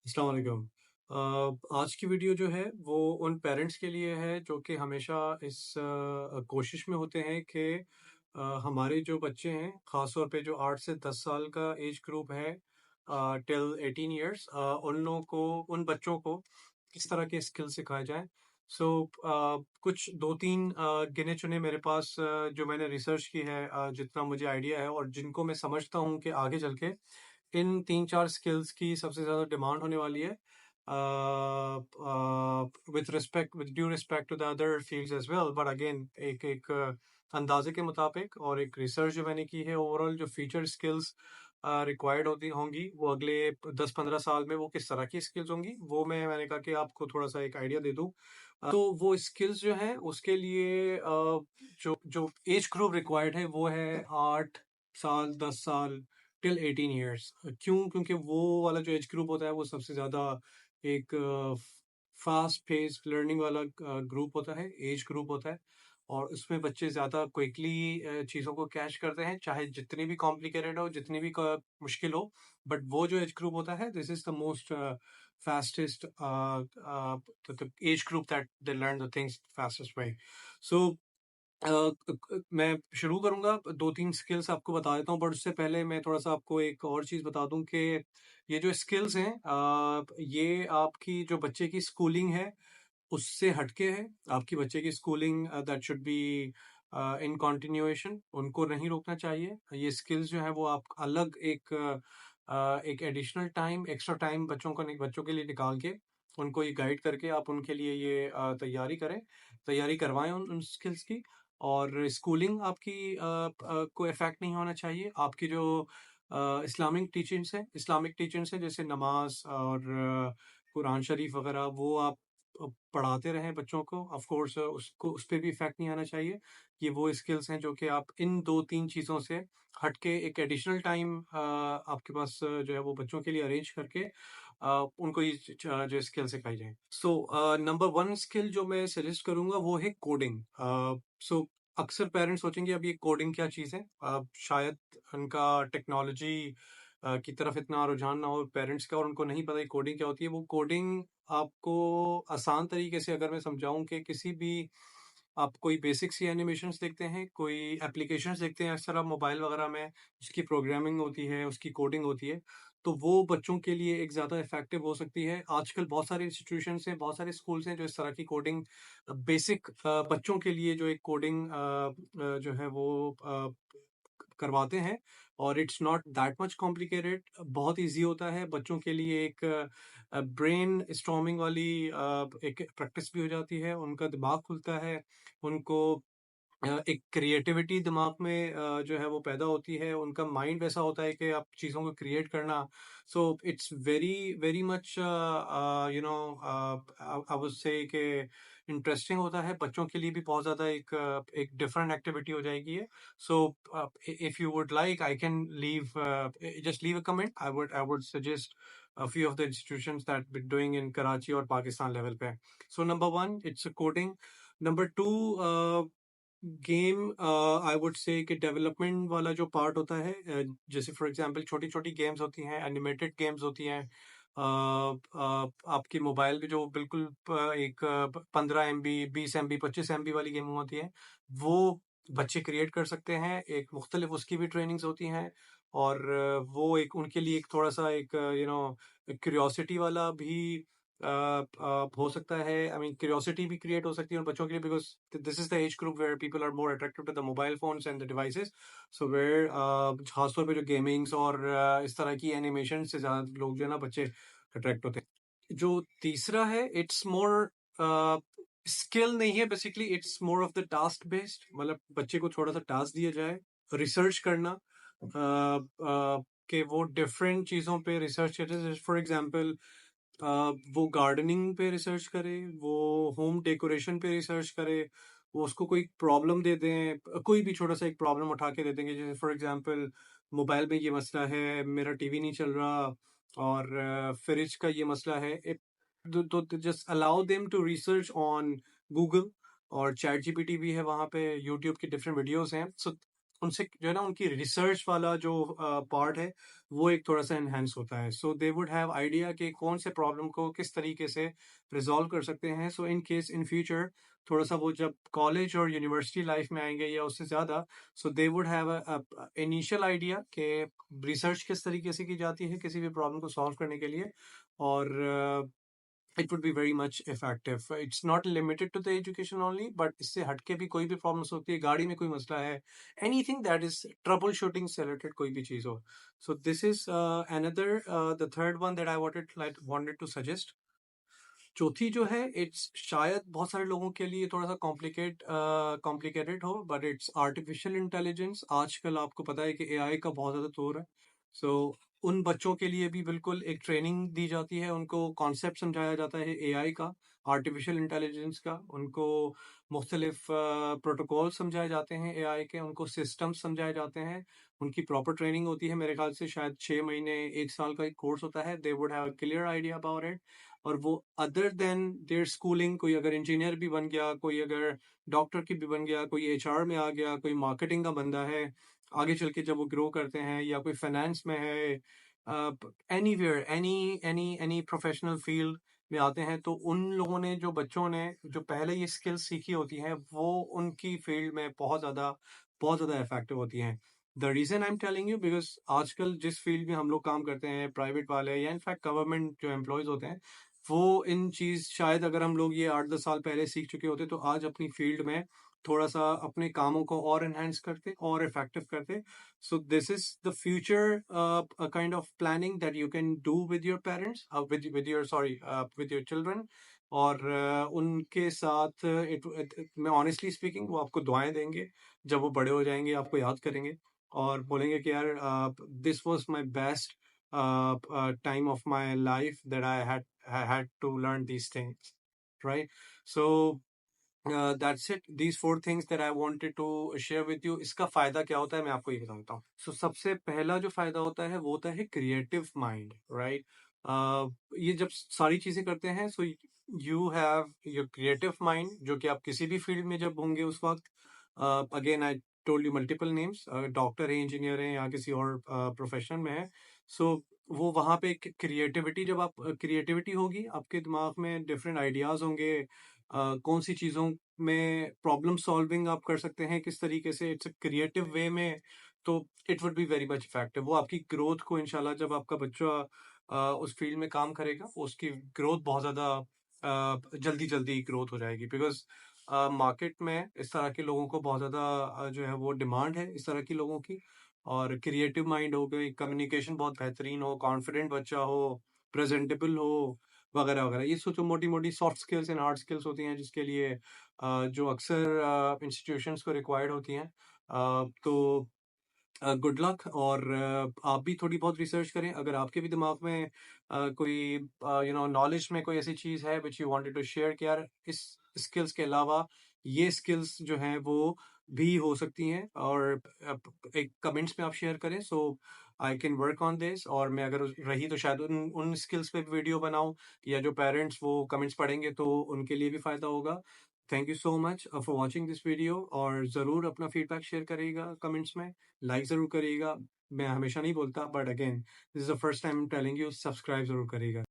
अस्सलाम वालेकुम। आज की वीडियो जो है वो उन पेरेंट्स के लिए है जो कि हमेशा इस कोशिश में होते हैं कि हमारे जो बच्चे हैं ख़ास तौर पे जो 8 से 10 साल का एज ग्रुप है टिल 18 इयर्स उन लोगों को उन बच्चों को किस तरह के स्किल सिखाए जाएँ। सो कुछ 2-3 गिने चुने मेरे पास जो मैंने रिसर्च की है जितना मुझे आइडिया है और जिनको मैं समझता हूँ कि आगे चल के इन 3-4 स्किल्स की सबसे ज़्यादा डिमांड होने वाली है with due respect to the other fields as well but again एक एक अंदाज़े के मुताबिक और एक रिसर्च जो मैंने की है ओवरऑल जो फ्यूचर स्किल्स रिक्वायर्ड होती होंगी वो अगले 10-15 साल में वो किस तरह की स्किल्स होंगी वो मैंने कहा कि आपको थोड़ा-सा एक आइडिया दे दूँ। तो वो स्किल्स जो हैं उसके लिए जो जो एज ग्रुप रिक्वायर्ड है वो है 8 साल, 10 साल टिल 18 इयर्स। क्यों? क्योंकि वो वाला जो एज ग्रुप होता है वो सबसे ज़्यादा एक फास्ट पेस्ड लर्निंग वाला ग्रुप होता है, एज ग्रुप होता है और उसमें बच्चे ज़्यादा क्विकली चीज़ों को कैच करते हैं, चाहे जितनी भी कॉम्प्लिकेटेड हो, जितनी भी मुश्किल हो, बट वो जो एज ग्रुप होता है this is the most fastest age group that they learn the things fastest way. So मैं शुरू करूँगा 2-3 स्किल्स आपको बता देता हूँ, बट उससे पहले मैं थोड़ा-सा आपको एक और चीज़ बता दूँ कि ये जो स्किल्स हैं ये आपकी जो बच्चे की स्कूलिंग है, उससे हटके है। आपकी बच्चे की schooling that should be in continuation उनको नहीं रोकना चाहिए। ये स्किल्स जो हैं वो आप अलग एक एडिशनल टाइम, एक्स्ट्रा टाइम बच्चों के लिए निकाल के, उनको ये गाइड करके आप उनके लिए ये तैयारी करवाएँ उन स्किल्स की। और स्कूलिंग आपकी को इफ़ेक्ट नहीं होना चाहिए। आपकी जो इस्लामिक टीचिंग्स हैं जैसे नमाज़ और कुरान शरीफ वगैरह वो आप पढ़ाते रहें बच्चों को। ऑफ़ कोर्स उसको उस पे भी इफ़ेक्ट नहीं आना चाहिए। ये वो स्किल्स हैं जो कि आप इन 2-3 चीज़ों से हट के एक एडिशनल टाइम आपके पास जो है वो बच्चों के लिए अरेंज करके उनको ये जो स्किल सिखाई जाए। सो नंबर 1 स्किल जो मैं सजेस्ट करूँगा वो है कोडिंग। सो अक्सर पेरेंट्स सोचेंगे अब ये कोडिंग क्या चीज़ है? शायद उनका टेक्नोलॉजी की तरफ इतना रुझान ना हो पेरेंट्स का और उनको नहीं पता ये कोडिंग क्या होती है। वो कोडिंग आपको आसान तरीके से अगर मैं समझाऊँ कि किसी भी आप कोई बेसिक सी एनिमेशंस देखते हैं, कोई एप्लीकेशंस देखते हैं अक्सर आप मोबाइल वगैरह में, उसकी प्रोग्रामिंग होती है, उसकी कोडिंग होती है, तो वो बच्चों के लिए एक ज़्यादा इफ़ेक्टिव हो सकती है। आजकल बहुत सारे इंस्टीट्यूशंस हैं, बहुत सारे स्कूल्स हैं जो इस तरह की कोडिंग बेसिक बच्चों के लिए जो एक कोडिंग जो है वो करवाते हैं और it's not that much complicated बहुत ईज़ी होता है। बच्चों के लिए एक ब्रेन स्टॉर्मिंग वाली एक प्रैक्टिस भी हो जाती है, उनका दिमाग खुलता है, उनको एक क्रिएटिविटी दिमाग में जो है वो पैदा होती है, उनका माइंड वैसा होता है कि आप चीज़ों को क्रिएट करना so it's very very much I would say कि इंटरेस्टिंग होता है, बच्चों के लिए भी बहुत ज़्यादा एक डिफरेंट एक्टिविटी हो जाएगी ये। So if you would like I can leave just leave a comment I would suggest a few of the institutions that we're doing in Karachi और पाकिस्तान लेवल पे। So number 1 it's a coding. Number 2 game I would say कि development वाला जो part होता है जैसे for example छोटी छोटी गेम्स होती हैं एनिमेटेड गेम्स होती हैं आपके मोबाइल पे जो बिल्कुल 15 MB 20 MB 25 MB वाली गेम होती है वो बच्चे क्रिएट कर सकते हैं एक मुख्तलिफ उसकी भी ट्रेनिंग्स होती हैं और वो एक उनके लिए एक थोड़ा सा एक क्यूरियोसिटी वाला भी हो सकता है आई मीन क्यूरियोसिटी भी क्रिएट हो सकती है उन बच्चों के लिए because this is the age group where people are more attracted to the mobile phones and the devices so where खासतौर पे जो गेमिंग्स और इस तरह की एनिमेशन से ज़्यादा लोग जो है ना बच्चे अट्रैक्ट होते हैं जो तीसरा है इट्स मोर स्किल नहीं है basically it's more of the task based मतलब बच्चे को थोड़ा सा टास्क दिया जाए रिसर्च करना कि वो डिफरेंट चीज़ों पे रिसर्च करे फॉर एग्जांपल वो गार्डनिंग पे रिसर्च करे, वो होम डेकोरेशन पे रिसर्च करे, वो उसको कोई प्रॉब्लम दे दें, कोई भी छोटा सा एक प्रॉब्लम उठा के दे देंगे जैसे फॉर एग्जांपल मोबाइल में ये मसला है, मेरा टीवी नहीं चल रहा और फ्रिज का ये मसला है। तो just allow them to research on Google और चैट जीपीटी भी है वहाँ पे, यूट्यूब की डिफरेंट वीडियोस हैं। सो उनसे जो है ना उनकी रिसर्च वाला जो पार्ट है वो एक थोड़ा सा एनहेंस होता है. सो दे वुड हैव आइडिया कि कौन से प्रॉब्लम को किस तरीके से रिजॉल्व कर सकते हैं. सो इन केस इन फ्यूचर थोड़ा सा वो जब कॉलेज और यूनिवर्सिटी लाइफ में आएंगे या उससे ज़्यादा, so they would have initial idea कि रिसर्च किस तरीके से की जाती है किसी भी प्रॉब्लम को सॉल्व करने के लिए. और it would be very much effective. It's not limited to the education only, but इससे हटके भी कोई भी प्रॉब्लम्स होती है, गाड़ी में कोई मसला है, anything that is troubleshooting से related कोई भी चीज़ हो. So this is another the third one that I wanted to suggest. चौथी जो है इट्स शायद बहुत सारे लोगों के लिए थोड़ा सा कॉम्प्लिकेटेड हो, बट इट्स आर्टिफिशियल इंटेलिजेंस. आजकल आपको पता है कि एआई का बहुत ज़्यादा दौर है. सो उन बच्चों के लिए भी बिल्कुल एक ट्रेनिंग दी जाती है, उनको कॉन्सेप्ट समझाया जाता है एआई का, आर्टिफिशियल इंटेलिजेंस का. उनको मुख्तलिफ प्रोटोकॉल समझाए जाते हैं एआई के, उनको सिस्टम्स समझाए जाते हैं, उनकी प्रॉपर ट्रेनिंग होती है. मेरे ख्याल से शायद 6 महीने 1 साल का एक कोर्स होता है. दे would have a clear idea about it. और वो अदर देन देयर स्कूलिंग, कोई अगर इंजीनियर भी बन गया, कोई अगर डॉक्टर की भी बन गया, कोई एचआर में आ गया, कोई मार्केटिंग का बंदा है, आगे चल के जब वो ग्रो करते हैं, या कोई फाइनेंस में है, anywhere any any any professional field में आते हैं, तो उन लोगों ने जो बच्चों ने जो पहले ये स्किल्स सीखी होती हैं वो उनकी फील्ड में बहुत ज़्यादा इफेक्टिव होती हैं. The reason I am telling you because आजकल जिस फील्ड में हम लोग काम करते हैं, प्राइवेट वाले या इनफैक्ट गवर्नमेंट जो एम्प्लॉयज होते हैं, वो इन चीज़ शायद अगर हम लोग ये 8-10 साल पहले सीख चुके होते तो आज अपनी फील्ड में थोड़ा सा अपने कामों को और एनहेंस करते और इफेक्टिव करते. So this is the future kind of planning that you can do with your parents, with your children. और उनके साथ मैं ऑनेस्टली स्पीकिंग वो आपको दुआएं देंगे. जब वो बड़े हो जाएंगे आपको याद करेंगे और बोलेंगे कि यार this was my best time of my life that I had to learn these things, right? So that's it. These 4 things that I wanted to share with you. इसका फायदा क्या होता है मैं आपको ये बताता हूँ. So सबसे पहला जो फायदा होता है वो होता है क्रिएटिव माइंड, राइट? ये जब सारी चीजें करते हैं, so you have your creative mind, जो कि आप किसी भी फील्ड में जब होंगे उस वक्त, again I told you multiple names, doctor है, इंजीनियर है, या किसी और प्रोफेशन में है. सो वो वहाँ पे क्रिएटिविटी, जब आप क्रिएटिविटी होगी आपके दिमाग में, डिफरेंट आइडियाज होंगे, कौन सी चीज़ों में प्रॉब्लम सॉल्विंग आप कर सकते हैं किस तरीके से, इट्स अ क्रिएटिव वे में, तो it would be very much effective. वो आपकी ग्रोथ को इंशाल्लाह, जब आपका बच्चा उस फील्ड में काम करेगा, उसकी ग्रोथ बहुत ज़्यादा जल्दी जल्दी ग्रोथ हो जाएगी. बिकॉज मार्केट में इस तरह के लोगों को बहुत ज़्यादा जो है वो डिमांड है इस तरह की लोगों की. और क्रिएटिव माइंड हो गई, कम्युनिकेशन बहुत बेहतरीन हो, कॉन्फिडेंट बच्चा हो, प्रेजेंटेबल हो, वगैरह वगैरह. ये सोचो मोटी मोटी soft skills and hard skills होती हैं जिसके लिए जो अक्सर इंस्टीट्यूशंस को रिक्वायर्ड होती हैं. तो गुड लक. और आप भी थोड़ी बहुत रिसर्च करें. अगर आपके भी दिमाग में कोई नॉलेज में कोई ऐसी चीज़ है which you wanted to share कि यार इस स्किल्स के अलावा ये स्किल्स जो हैं वो भी हो सकती हैं, और एक कमेंट्स में आप शेयर करें, so I can work on this. और मैं अगर रही तो शायद उन उन स्किल्स पे वीडियो बनाऊं, या जो पेरेंट्स वो कमेंट्स पढ़ेंगे तो उनके लिए भी फ़ायदा होगा. Thank you so much for watching this video. और ज़रूर अपना फीडबैक शेयर करिएगा कमेंट्स में, लाइक ज़रूर करिएगा. मैं हमेशा नहीं बोलता, but again this is the first time telling you, subscribe ज़रूर करिएगा.